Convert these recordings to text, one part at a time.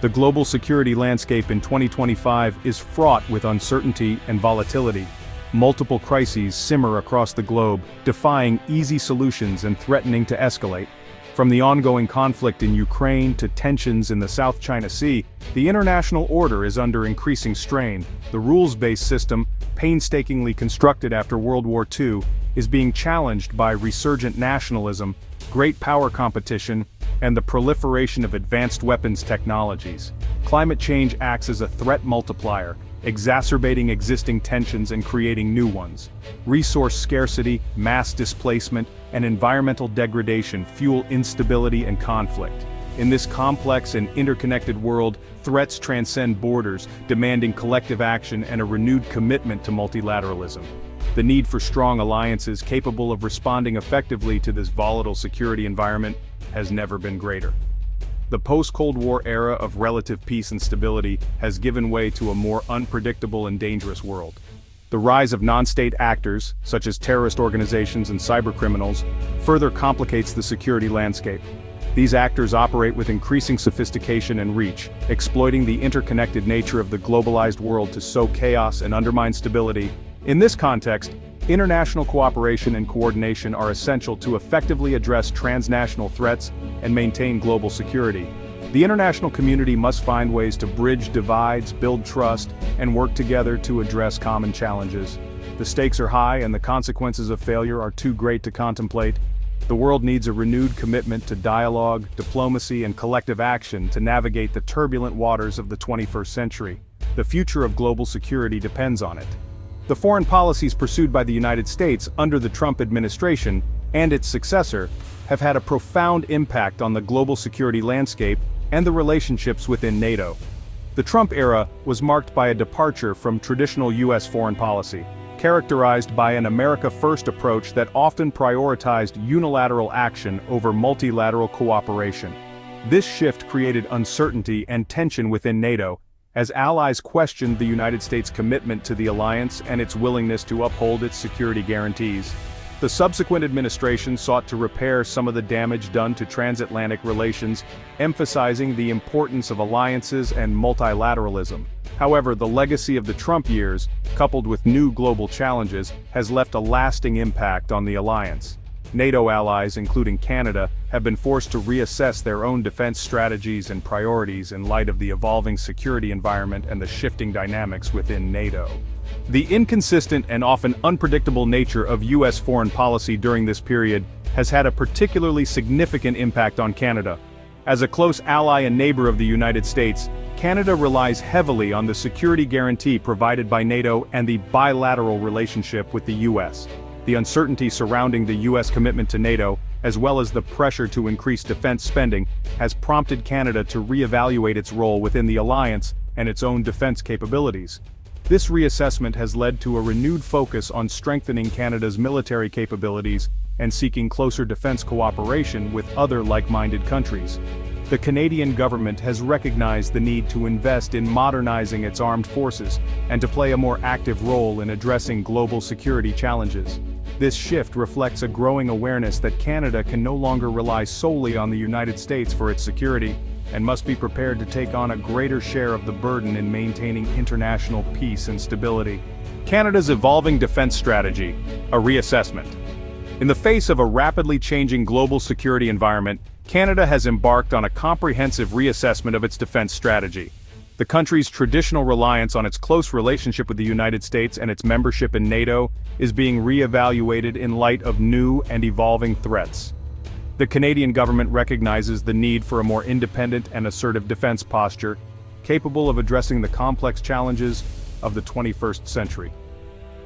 The global security landscape in 2025 is fraught with uncertainty and volatility. Multiple crises simmer across the globe, defying easy solutions and threatening to escalate. From the ongoing conflict in Ukraine to tensions in the South China Sea, the international order is under increasing strain. The rules-based system, painstakingly constructed after World War II, is being challenged by resurgent nationalism, great power competition, and the proliferation of advanced weapons technologies. Climate change acts as a threat multiplier, exacerbating existing tensions and creating new ones. Resource scarcity, mass displacement, and environmental degradation fuel instability and conflict. In this complex and interconnected world, threats transcend borders, demanding collective action and a renewed commitment to multilateralism. The need for strong alliances capable of responding effectively to this volatile security environment has never been greater. The post-Cold War era of relative peace and stability has given way to a more unpredictable and dangerous world. The rise of non-state actors, such as terrorist organizations and cybercriminals, further complicates the security landscape. These actors operate with increasing sophistication and reach, exploiting the interconnected nature of the globalized world to sow chaos and undermine stability. In this context, international cooperation and coordination are essential to effectively address transnational threats and maintain global security. The international community must find ways to bridge divides, build trust, and work together to address common challenges. The stakes are high and the consequences of failure are too great to contemplate. The world needs a renewed commitment to dialogue, diplomacy, and collective action to navigate the turbulent waters of the 21st century. The future of global security depends on it. The foreign policies pursued by the United States under the Trump administration and its successor have had a profound impact on the global security landscape and the relationships within NATO. The Trump era was marked by a departure from traditional U.S. foreign policy, characterized by an America-first approach that often prioritized unilateral action over multilateral cooperation. This shift created uncertainty and tension within NATO, as allies questioned the United States' commitment to the alliance and its willingness to uphold its security guarantees. The subsequent administration sought to repair some of the damage done to transatlantic relations, emphasizing the importance of alliances and multilateralism. However, the legacy of the Trump years, coupled with new global challenges, has left a lasting impact on the alliance. NATO allies, including Canada, have been forced to reassess their own defense strategies and priorities in light of the evolving security environment and the shifting dynamics within NATO. The inconsistent and often unpredictable nature of U.S. foreign policy during this period has had a particularly significant impact on Canada. As a close ally and neighbor of the United States, Canada relies heavily on the security guarantee provided by NATO and the bilateral relationship with the U.S. The uncertainty surrounding the U.S. commitment to NATO, as well as the pressure to increase defense spending, has prompted Canada to reevaluate its role within the alliance and its own defense capabilities. This reassessment has led to a renewed focus on strengthening Canada's military capabilities and seeking closer defense cooperation with other like-minded countries. The Canadian government has recognized the need to invest in modernizing its armed forces and to play a more active role in addressing global security challenges. This shift reflects a growing awareness that Canada can no longer rely solely on the United States for its security, and must be prepared to take on a greater share of the burden in maintaining international peace and stability. Canada's evolving defense strategy, a reassessment. In the face of a rapidly changing global security environment, Canada has embarked on a comprehensive reassessment of its defense strategy. The country's traditional reliance on its close relationship with the United States and its membership in NATO is being re-evaluated in light of new and evolving threats. The Canadian government recognizes the need for a more independent and assertive defense posture, capable of addressing the complex challenges of the 21st century.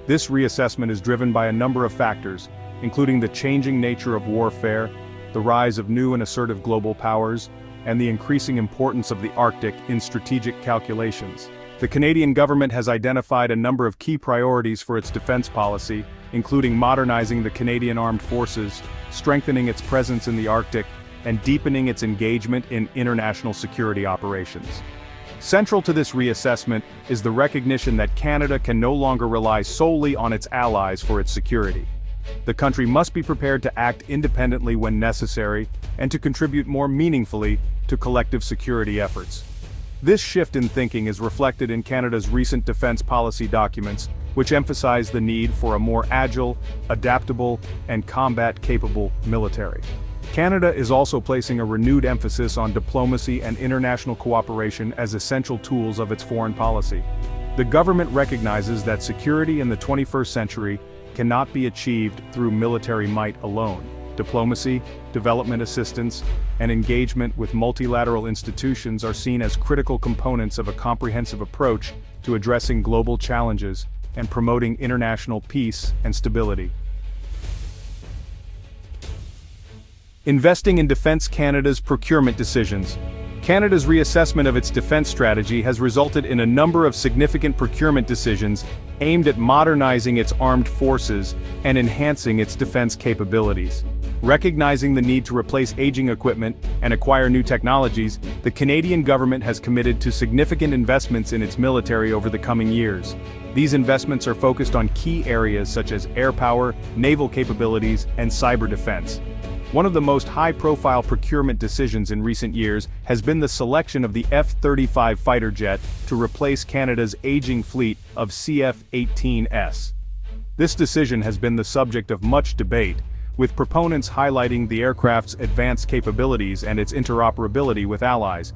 This reassessment is driven by a number of factors, including the changing nature of warfare, the rise of new and assertive global powers, and the increasing importance of the Arctic in strategic calculations. The Canadian government has identified a number of key priorities for its defense policy, including modernizing the Canadian Armed Forces, strengthening its presence in the Arctic, and deepening its engagement in international security operations. Central to this reassessment is the recognition that Canada can no longer rely solely on its allies for its security. The country must be prepared to act independently when necessary and to contribute more meaningfully to collective security efforts. This shift in thinking is reflected in Canada's recent defense policy documents, which emphasize the need for a more agile, adaptable, and combat-capable military. Canada is also placing a renewed emphasis on diplomacy and international cooperation as essential tools of its foreign policy. The government recognizes that security in the 21st century cannot be achieved through military might alone. Diplomacy, development assistance, and engagement with multilateral institutions are seen as critical components of a comprehensive approach to addressing global challenges and promoting international peace and stability. Investing in Defence Canada's procurement decisions. Canada's reassessment of its defense strategy has resulted in a number of significant procurement decisions aimed at modernizing its armed forces and enhancing its defense capabilities. Recognizing the need to replace aging equipment and acquire new technologies, the Canadian government has committed to significant investments in its military over the coming years. These investments are focused on key areas such as air power, naval capabilities, and cyber defense. One of the most high-profile procurement decisions in recent years has been the selection of the F-35 fighter jet to replace Canada's aging fleet of CF-18s. This decision has been the subject of much debate, with proponents highlighting the aircraft's advanced capabilities and its interoperability with allies,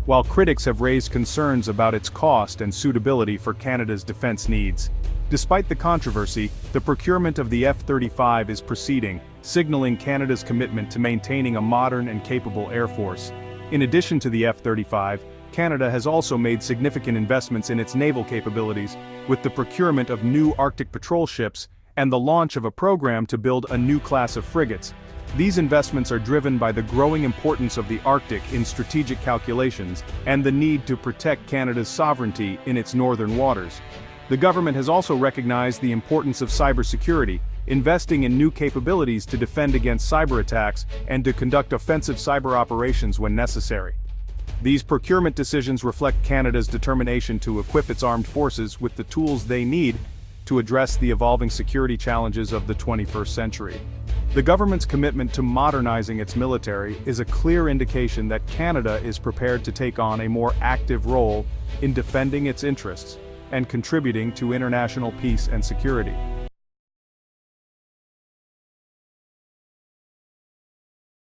while critics have raised concerns about its cost and suitability for Canada's defense needs. Despite the controversy, the procurement of the F-35 is proceeding, signaling Canada's commitment to maintaining a modern and capable air force. In addition to the F-35, Canada has also made significant investments in its naval capabilities, with the procurement of new Arctic patrol ships and the launch of a program to build a new class of frigates. These investments are driven by the growing importance of the Arctic in strategic calculations and the need to protect Canada's sovereignty in its northern waters. The government has also recognized the importance of cybersecurity, investing in new capabilities to defend against cyber attacks and to conduct offensive cyber operations when necessary. These procurement decisions reflect Canada's determination to equip its armed forces with the tools they need to address the evolving security challenges of the 21st century. The government's commitment to modernizing its military is a clear indication that Canada is prepared to take on a more active role in defending its interests and contributing to international peace and security.